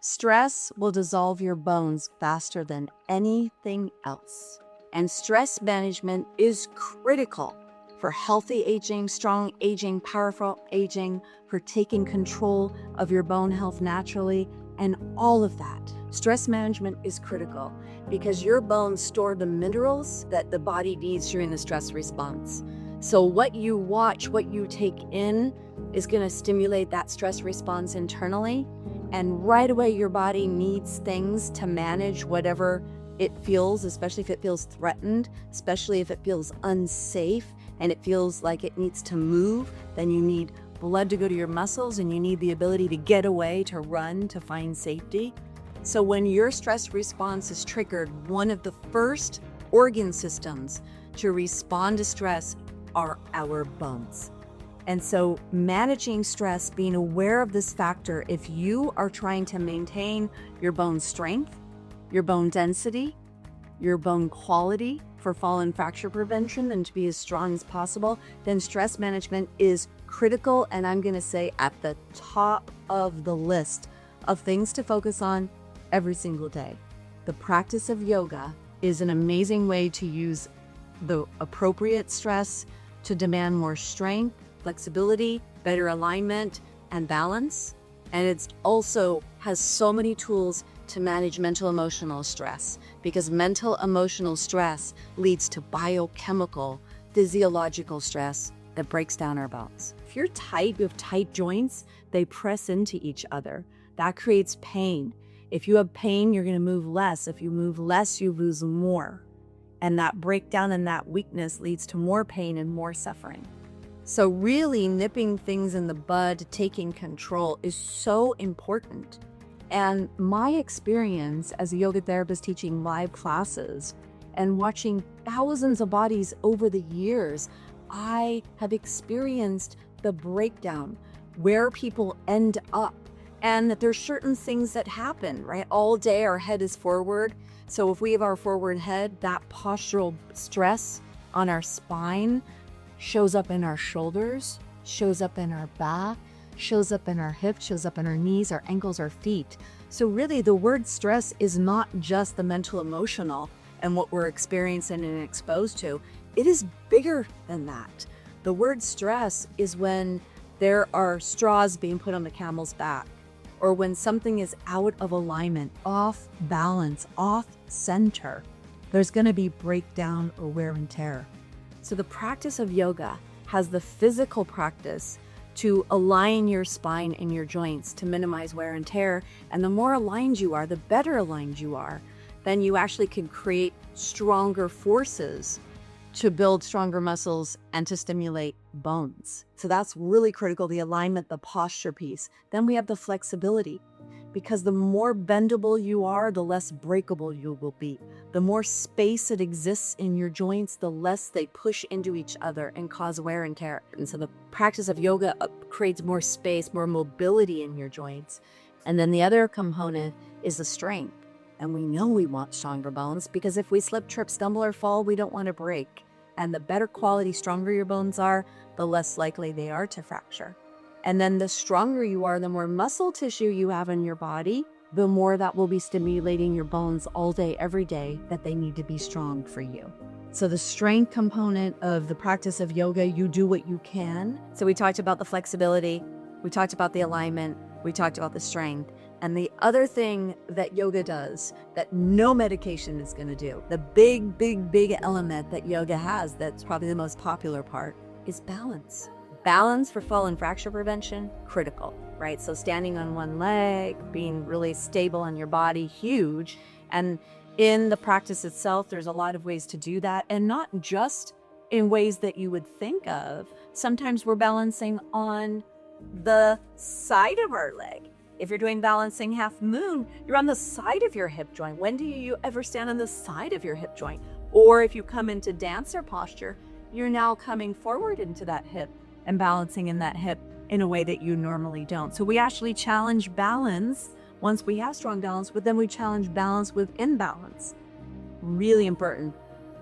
Stress will dissolve your bones faster than anything else. And stress management is critical for healthy aging, strong aging, powerful aging, for taking control of your bone health naturally, and all of that. Stress management is critical because your bones store the minerals that the body needs during the stress response. So what you watch, what you take in, is going to stimulate that stress response internally. And right away, your body needs things to manage whatever it feels, especially if it feels threatened, especially if it feels unsafe and it feels like it needs to move. Then you need blood to go to your muscles and you need the ability to get away, to run, to find safety. So when your stress response is triggered, one of the first organ systems to respond to stress are our bones. And so managing stress, being aware of this factor, if you are trying to maintain your bone strength, your bone density, your bone quality for fall and fracture prevention and to be as strong as possible, then stress management is critical. And I'm going to say at the top of the list of things to focus on every single day. The practice of yoga is an amazing way to use the appropriate stress to demand more strength, flexibility, better alignment, and balance. And it also has so many tools to manage mental emotional stress, because mental emotional stress leads to biochemical, physiological stress that breaks down our bones. If you're tight, you have tight joints, they press into each other. That creates pain. If you have pain, you're going to move less. If you move less, you lose more. And that breakdown and that weakness leads to more pain and more suffering. So really nipping things in the bud, taking control is so important. And my experience as a yoga therapist teaching live classes and watching thousands of bodies over the years, I have experienced the breakdown, where people end up, and that there's certain things that happen, right? All day our head is forward. So if we have our forward head, that postural stress on our spine shows up in our shoulders, shows up in our back, shows up in our hips, shows up in our knees, our ankles, our feet. So really the word stress is not just the mental emotional and what we're experiencing and exposed to. It is bigger than that. The word stress is when there are straws being put on the camel's back, or when something is out of alignment, off balance, off center. There's going to be breakdown or wear and tear. So the practice of yoga has the physical practice to align your spine and your joints to minimize wear and tear. And the more aligned you are, the better aligned you are, then you actually can create stronger forces to build stronger muscles and to stimulate bones. So that's really critical, the alignment, the posture piece. Then we have the flexibility, because the more bendable you are, the less breakable you will be. The more space that exists in your joints, the less they push into each other and cause wear and tear. And so the practice of yoga creates more space, more mobility in your joints. And then the other component is the strength. And we know we want stronger bones, because if we slip, trip, stumble, or fall, we don't want to break. And the better quality, stronger your bones are, the less likely they are to fracture. And then the stronger you are, the more muscle tissue you have in your body, the more that will be stimulating your bones all day, every day, that they need to be strong for you. So the strength component of the practice of yoga, you do what you can. So we talked about the flexibility, we talked about the alignment, we talked about the strength. And the other thing that yoga does that no medication is going to do, the big element that yoga has, that's probably the most popular part, is balance. Balance for fall and fracture prevention, critical, right? So standing on one leg, being really stable on your body, huge. And in the practice itself, there's a lot of ways to do that, and not just in ways that you would think of. Sometimes we're balancing on the side of our leg. If you're doing balancing half moon, you're on the side of your hip joint. When do you ever stand on the side of your hip joint? Or if you come into dancer posture, you're now coming forward into that hip and balancing in that hip in a way that you normally don't. So we actually challenge balance once we have strong balance, but then we challenge balance with imbalance. Really important.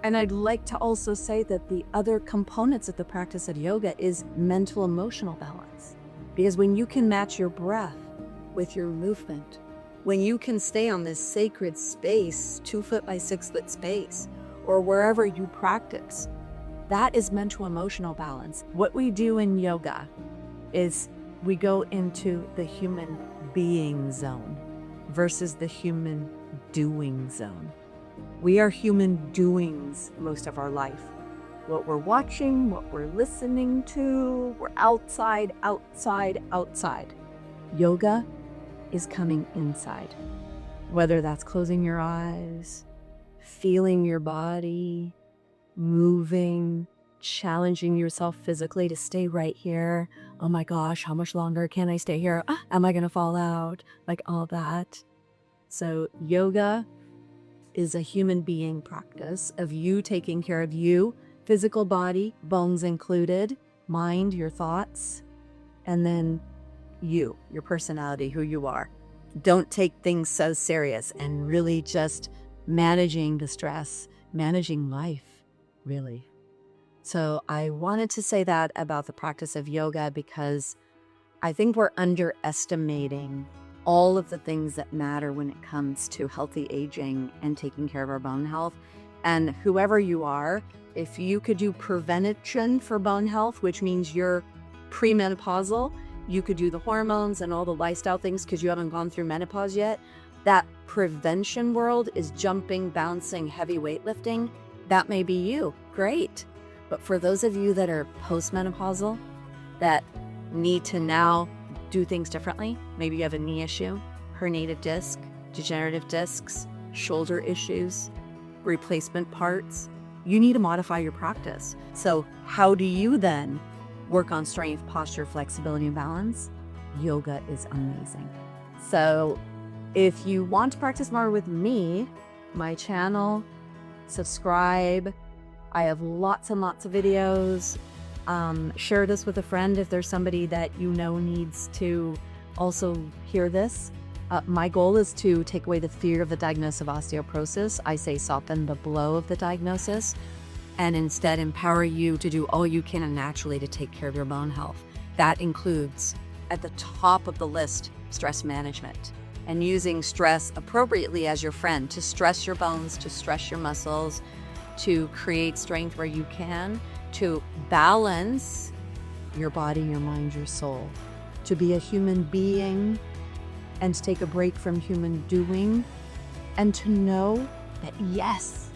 And I'd like to also say that the other components of the practice of yoga is mental emotional balance. Because when you can match your breath with your movement, When you can stay on this sacred space, 2 foot by 6 foot space, or wherever you practice, that is mental emotional balance. What we do in yoga is we go into the human being zone versus the human doing zone. We are human doings most of our life. What we're watching, what we're listening to, we're outside, outside, outside. Yoga is coming inside. Whether that's closing your eyes, feeling your body, moving, challenging yourself physically to stay right here. Oh my gosh, how much longer can I stay here? Am I gonna fall out? Like all that. So yoga is a human being practice of you taking care of you, physical body, bones included, mind, your thoughts, and then you, your personality, who you are. Don't take things so serious and really just managing the stress, managing life, really. So I wanted to say that about the practice of yoga because I think we're underestimating all of the things that matter when it comes to healthy aging and taking care of our bone health. And whoever you are, if you could do prevention for bone health, which means you're premenopausal, you could do the hormones and all the lifestyle things because you haven't gone through menopause yet. That prevention world is jumping, bouncing, heavy weightlifting. That may be you. Great. But for those of you that are postmenopausal, that need to now do things differently, maybe you have a knee issue, herniated disc, degenerative discs, shoulder issues, replacement parts, you need to modify your practice. So how do you then work on strength, posture, flexibility, and balance? Yoga is amazing. So if you want to practice more with me, my channel, subscribe. I have lots and lots of videos. Share this with a friend if there's somebody that you know needs to also hear this. My goal is to take away the fear of the diagnosis of osteoporosis. I say soften the blow of the diagnosis and instead empower you to do all you can naturally to take care of your bone health. That includes, at the top of the list, stress management and using stress appropriately as your friend to stress your bones, to stress your muscles, to create strength where you can, to balance your body, your mind, your soul, to be a human being and to take a break from human doing, and to know that yes,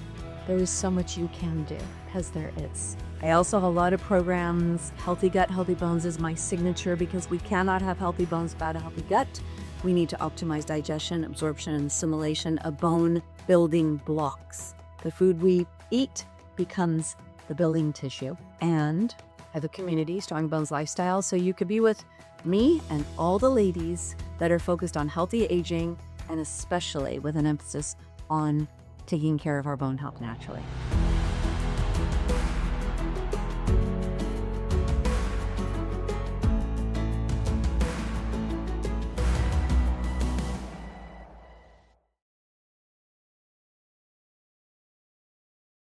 there is so much you can do, because there is. I also have a lot of programs. Healthy Gut, Healthy Bones is my signature because we cannot have healthy bones without a healthy gut. We need to optimize digestion, absorption, and assimilation of bone building blocks. The food we eat becomes the building tissue. And I have a community, Strong Bones Lifestyle, so you could be with me and all the ladies that are focused on healthy aging and especially with an emphasis on taking care of our bone health naturally.